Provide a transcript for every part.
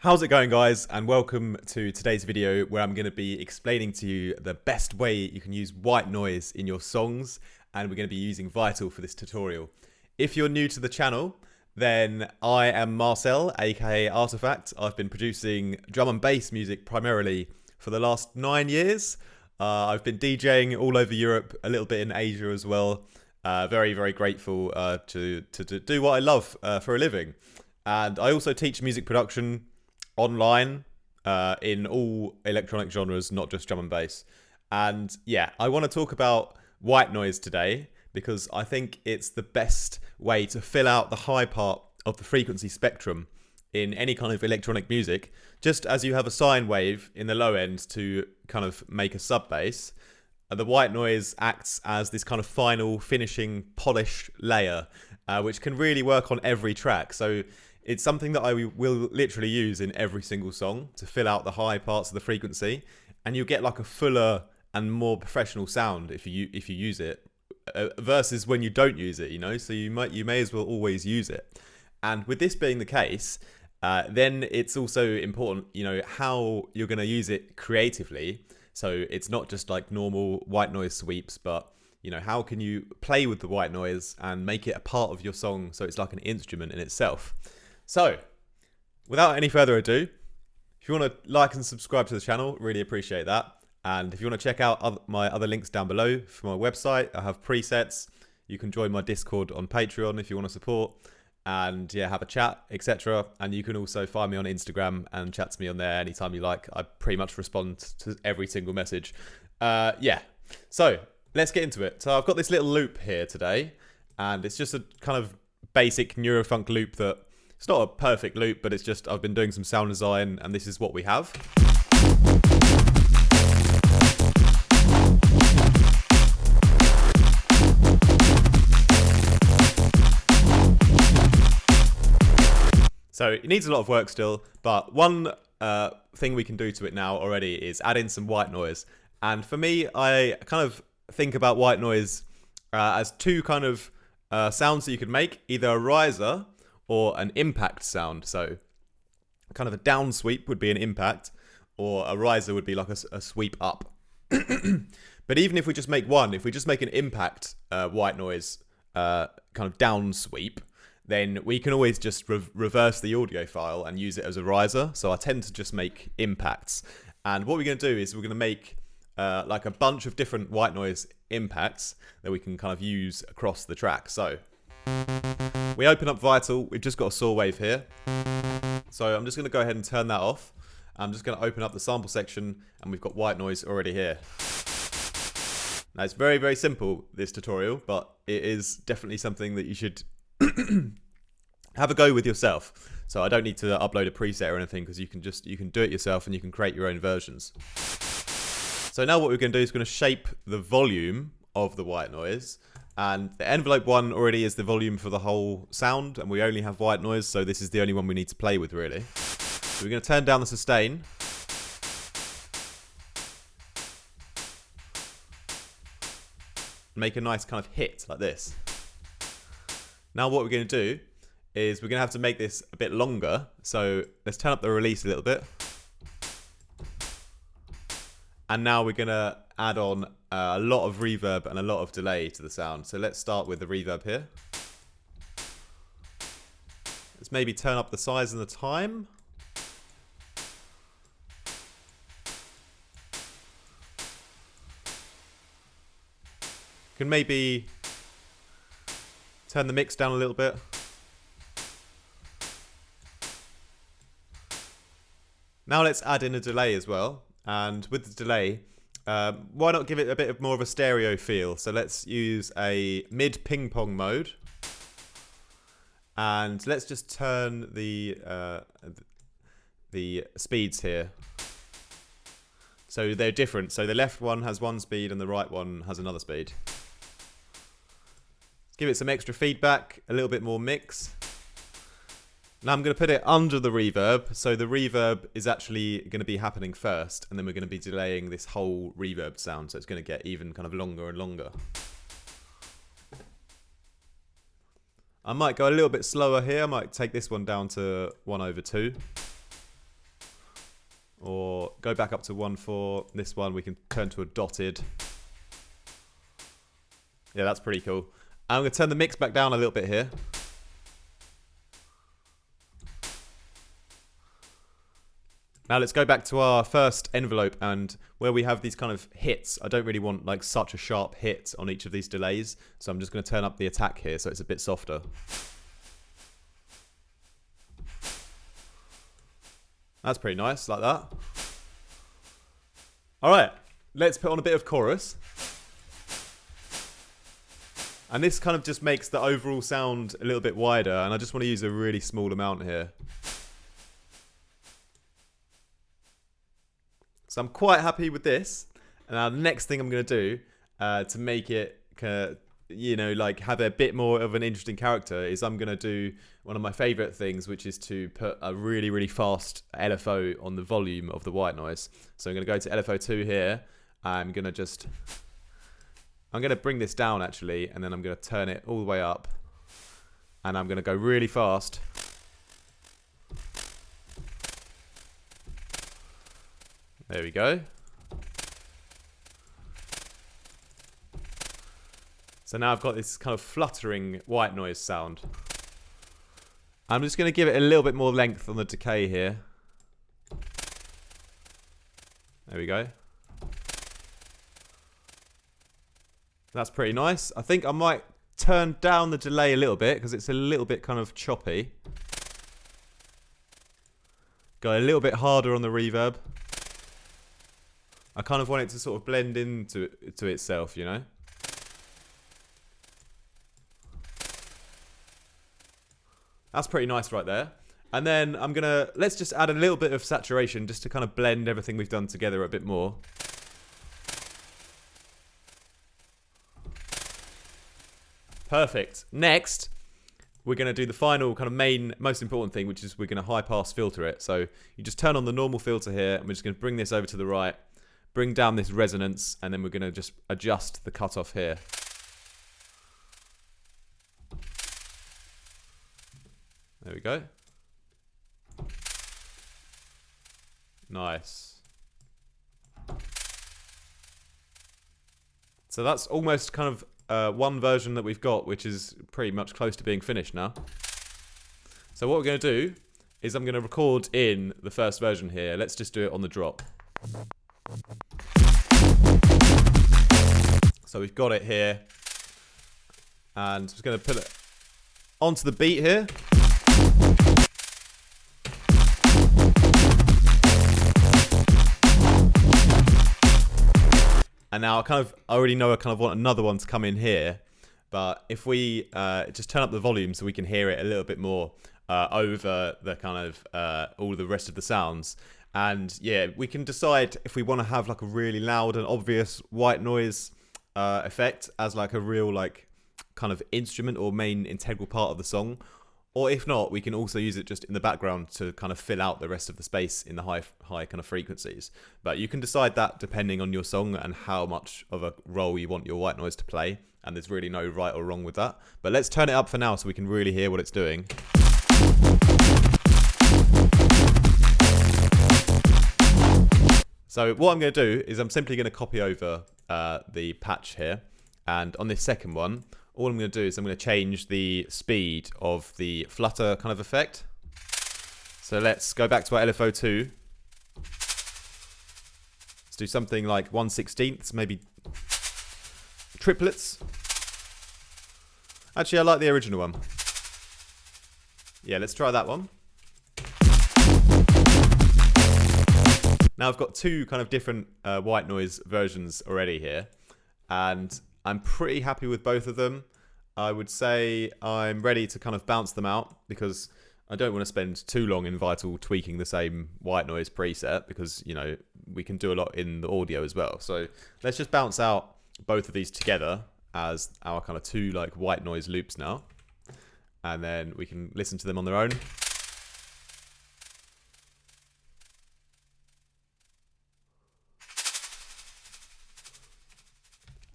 How's it going, guys, and welcome to today's video where I'm going to be explaining to you the best way you can use white noise in your songs, and we're going to be using Vital for this tutorial. If you're new to the channel, then I am Marcel, aka Artifact. I've been producing drum and bass music primarily for the last 9 years. I've been DJing all over Europe, a little bit in Asia as well. Very, very grateful to do what I love for a living. And I also teach music production online in all electronic genres, not just drum and bass. And yeah, I want to talk about white noise today because I think it's the best way to fill out the high part of the frequency spectrum in any kind of electronic music. Just as you have a sine wave in the low end to kind of make a sub bass, the white noise acts as this kind of final finishing polish layer, which can really work on every track. So it's something that I will literally use in every single song to fill out the high parts of the frequency, and you'll get like a fuller and more professional sound if you use it, versus when you don't use it. You know, so you may as well always use it. And with this being the case, then it's also important, you know, how you're going to use it creatively. So it's not just like normal white noise sweeps, but you know, how can you play with the white noise and make it a part of your song so it's like an instrument in itself. So, without any further ado, if you want to like and subscribe to the channel, really appreciate that. And if you want to check out my other links down below for my website, I have presets. You can join my Discord on Patreon if you want to support, and yeah, have a chat, etc. And you can also find me on Instagram and chat to me on there anytime you like. I pretty much respond to every single message. Yeah, so let's get into it. So I've got this little loop here today, and it's just a kind of basic neurofunk loop that it's not a perfect loop, but it's just I've been doing some sound design and this is what we have. So it needs a lot of work still, but one thing we can do to it now already is add in some white noise. And for me, I kind of think about white noise as two kind of sounds that you could make, either a riser or an impact sound. So kind of a down sweep would be an impact, or a riser would be like a sweep up. But even if we just make one, if we just make an impact white noise kind of down sweep, then we can always just reverse the audio file and use it as a riser. So I tend to just make impacts. And what we're going to do is we're going to make like a bunch of different white noise impacts that we can kind of use across the track. So we open up Vital. We've just got a saw wave here. So I'm just going to go ahead and turn that off. I'm just going to open up the sample section, and we've got white noise already here. Now it's very, very simple, this tutorial, but it is definitely something that you should have a go with yourself. So I don't need to upload a preset or anything, because you can do it yourself and you can create your own versions. So now what we're going to do is we're going to shape the volume of the white noise. And the envelope one already is the volume for the whole sound, and we only have white noise, so this is the only one we need to play with, really. So we're going to turn down the sustain. Make a nice kind of hit like this. Now what we're going to do is we're going to have to make this a bit longer, so let's turn up the release a little bit. And now we're going to add on a lot of reverb and a lot of delay to the sound. So let's start with the reverb here. Let's maybe turn up the size and the time. Can maybe turn the mix down a little bit. Now let's add in a delay as well. And with the delay, why not give it a bit more of a stereo feel? So let's use a mid ping pong mode, and let's just turn the speeds here. So they're different. So the left one has one speed and the right one has another speed. Give it some extra feedback, a little bit more mix. Now I'm going to put it under the reverb, so the reverb is actually going to be happening first, and then we're going to be delaying this whole reverb sound, so it's going to get even kind of longer and longer. I might go a little bit slower here. I might take this one down to 1/2. or go back up to 1/4. This one we can turn to a dotted. Yeah, that's pretty cool. I'm going to turn the mix back down a little bit here. Now let's go back to our first envelope, and where we have these kind of hits, I don't really want like such a sharp hit on each of these delays, so I'm just going to turn up the attack here so it's a bit softer. That's pretty nice, like that. Alright, let's put on a bit of chorus. And this kind of just makes the overall sound a little bit wider, and I just want to use a really small amount here. So I'm quite happy with this. And now the next thing I'm going to do to make it, you know, like have a bit more of an interesting character is I'm going to do one of my favorite things, which is to put a really, really fast LFO on the volume of the white noise. So I'm going to go to LFO 2 here. I'm going to bring this down actually, and then I'm going to turn it all the way up. And I'm going to go really fast. There we go. So now I've got this kind of fluttering white noise sound. I'm just going to give it a little bit more length on the decay here. There we go. That's pretty nice. I think I might turn down the delay a little bit because it's a little bit kind of choppy. Go a little bit harder on the reverb. I kind of want it to sort of blend into itself, you know? That's pretty nice right there. And then let's just add a little bit of saturation just to kind of blend everything we've done together a bit more. Perfect. Next, we're going to do the final kind of most important thing, which is we're going to high pass filter it. So you just turn on the normal filter here, and we're just going to bring this over to the right, bring down this resonance, and then we're going to just adjust the cutoff here. There we go. Nice. So that's almost kind of one version that we've got, which is pretty much close to being finished now. So what we're going to do is I'm going to record in the first version here. Let's just do it on the drop. So we've got it here, and I'm just going to put it onto the beat here. And now I already know I kind of want another one to come in here, but if we just turn up the volume so we can hear it a little bit more over the kind of all the rest of the sounds. And yeah, we can decide if we want to have like a really loud and obvious white noise effect as like a real like kind of instrument or main integral part of the song. Or if not, we can also use it just in the background to kind of fill out the rest of the space in the high kind of frequencies. But you can decide that depending on your song and how much of a role you want your white noise to play. And there's really no right or wrong with that. But let's turn it up for now so we can really hear what it's doing. So what I'm going to do is I'm simply going to copy over the patch here. And on this second one, all I'm going to do is I'm going to change the speed of the flutter kind of effect. So let's go back to our LFO 2. Let's do something like 1/16, maybe triplets. Actually, I like the original one. Yeah, let's try that one. Now I've got two kind of different white noise versions already here, and I'm pretty happy with both of them. I would say I'm ready to kind of bounce them out because I don't want to spend too long in Vital tweaking the same white noise preset because, you know, we can do a lot in the audio as well. So let's just bounce out both of these together as our kind of two like white noise loops now. And then we can listen to them on their own.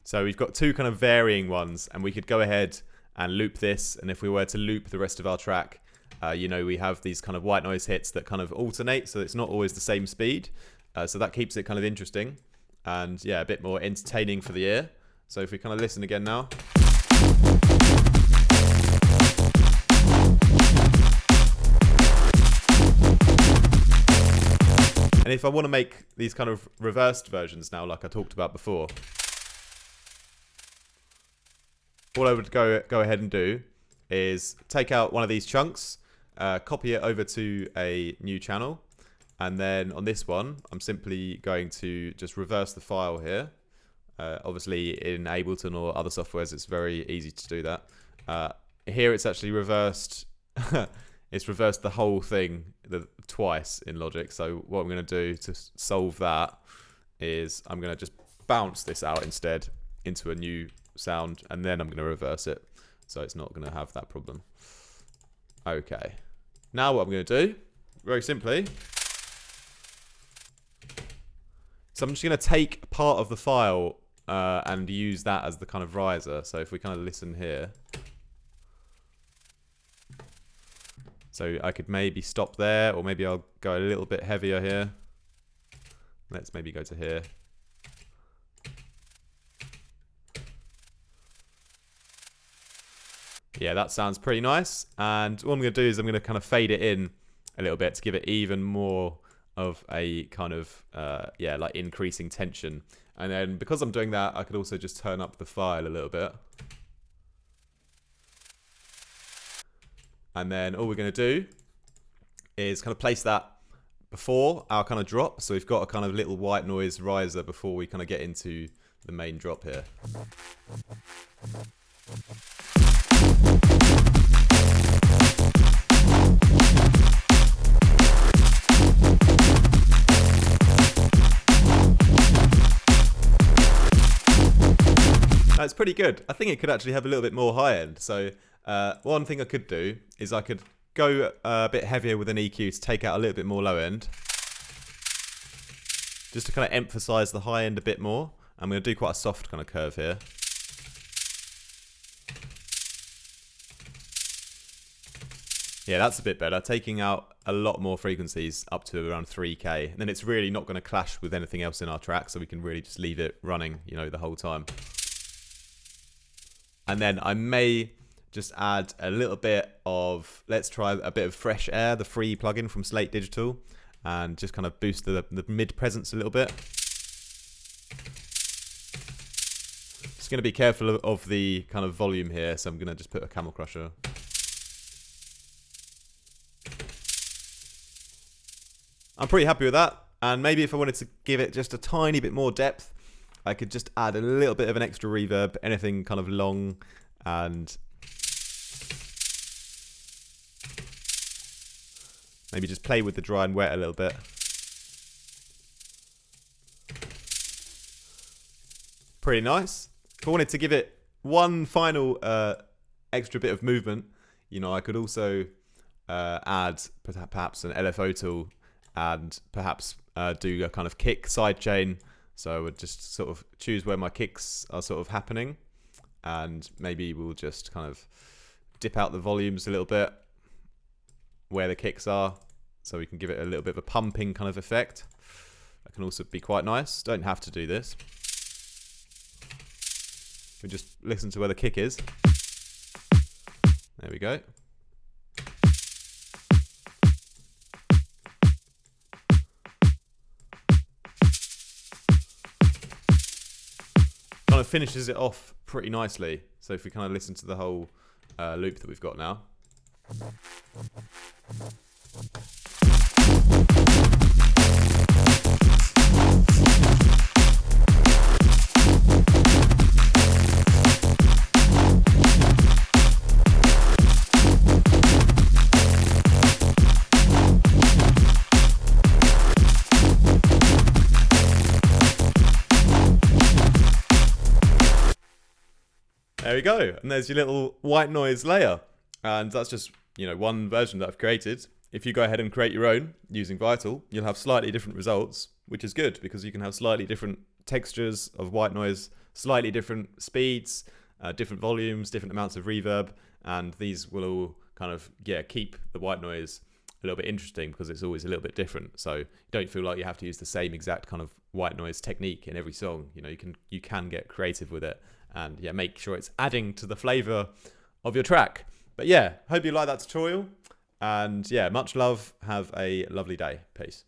So we've got two kind of varying ones, and we could go ahead and loop this, and if we were to loop the rest of our track, we have these kind of white noise hits that kind of alternate, so it's not always the same speed. So that keeps it kind of interesting and a bit more entertaining for the ear. So if we kind of listen again now. And if I want to make these kind of reversed versions now, like I talked about before, all I would go ahead and do is take out one of these chunks, copy it over to a new channel, and then on this one, I'm simply going to just reverse the file here. Obviously, in Ableton or other softwares, it's very easy to do that. Here, it's actually reversed. It's reversed the whole thing twice in Logic. So what I'm going to do to solve that is I'm going to just bounce this out instead into a new sound, and then I'm going to reverse it. So it's not going to have that problem. Okay. Now what I'm going to do, very simply, so I'm just going to take part of the file and use that as the kind of riser. So if we kind of listen here. So I could maybe stop there, or maybe I'll go a little bit heavier here. Let's maybe go to here. Yeah, that sounds pretty nice. And what I'm going to do is I'm going to kind of fade it in a little bit to give it even more of a kind of, like increasing tension. And then because I'm doing that, I could also just turn up the file a little bit. And then all we're going to do is kind of place that before our kind of drop. So we've got a kind of little white noise riser before we kind of get into the main drop here. That's pretty good. I think it could actually have a little bit more high end. So one thing I could do is I could go a bit heavier with an EQ to take out a little bit more low end. Just to kind of emphasize the high end a bit more. I'm going to do quite a soft kind of curve here. Yeah, that's a bit better. Taking out a lot more frequencies up to around 3K. And then it's really not going to clash with anything else in our track, so we can really just leave it running, the whole time. And then I may just add a little bit of, let's try a bit of Fresh Air, the free plugin from Slate Digital, and just kind of boost the mid presence a little bit. Just going to be careful of the kind of volume here, so I'm going to just put a Camel Crusher. I'm pretty happy with that, and maybe if I wanted to give it just a tiny bit more depth, I could just add a little bit of an extra reverb, anything kind of long, and maybe just play with the dry and wet a little bit. Pretty nice. If I wanted to give it one final extra bit of movement, I could also add perhaps an LFO tool and perhaps do a kind of kick sidechain. So I would just sort of choose where my kicks are sort of happening, and maybe we'll just kind of dip out the volumes a little bit where the kicks are, so we can give it a little bit of a pumping kind of effect. That can also be quite nice. Don't have to do this. We just listen to where the kick is. There we go. Kind of finishes it off pretty nicely. So if we kind of listen to the whole loop that we've got now. There we go, and there's your little white noise layer, and that's just one version that I've created. If you go ahead and create your own using Vital, you'll have slightly different results, which is good because you can have slightly different textures of white noise, slightly different speeds, different volumes, different amounts of reverb, and these will all kind of, keep the white noise a little bit interesting, because it's always a little bit different. So you don't feel like you have to use the same exact kind of white noise technique in every song. You can get creative with it, and make sure it's adding to the flavor of your track. But hope you like that tutorial, and much love. Have a lovely day. Peace.